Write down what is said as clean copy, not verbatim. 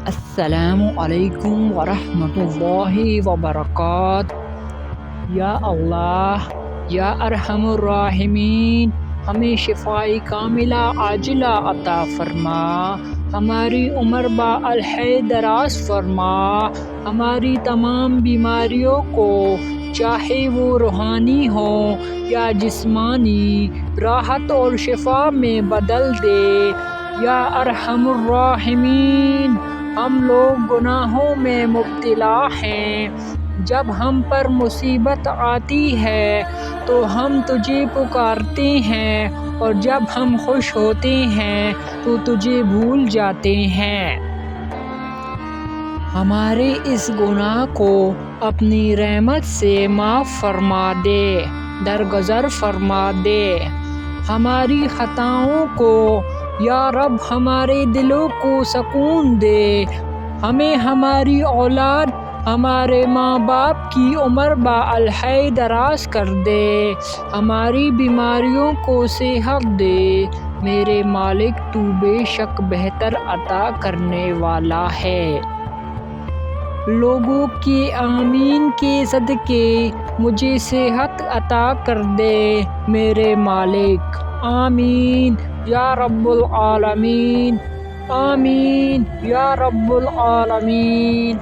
السلام علیکم ورحمۃ اللہ وبرکاتہ۔ یا اللہ، یا ارحم الراحمین، ہمیں شفاء کاملہ عاجلہ عطا فرما، ہماری عمر با الحیات دراز فرما، ہماری تمام بیماریوں کو چاہے وہ روحانی ہو یا جسمانی راحت اور شفا میں بدل دے۔ یا ارحم الراحمین، ہم لوگ گناہوں میں مبتلا ہیں، جب ہم پر مصیبت آتی ہے تو ہم تجھے پکارتے ہیں، اور جب ہم خوش ہوتے ہیں تو تجھے بھول جاتے ہیں۔ ہمارے اس گناہ کو اپنی رحمت سے معاف فرما دے، درگزر فرما دے۔ ہماری خطاؤں کو یا رب ہمارے دلوں کو سکون دے، ہمیں ہماری اولاد، ہمارے ماں باپ کی عمر با الحیات دراز کر دے، ہماری بیماریوں کو صحت دے۔ میرے مالک، تو بے شک بہتر عطا کرنے والا ہے۔ لوگوں کے آمین کے صدقے مجھے صحت عطا کر دے میرے مالک، آمین یا رب العالمین، آمین یا رب العالمین۔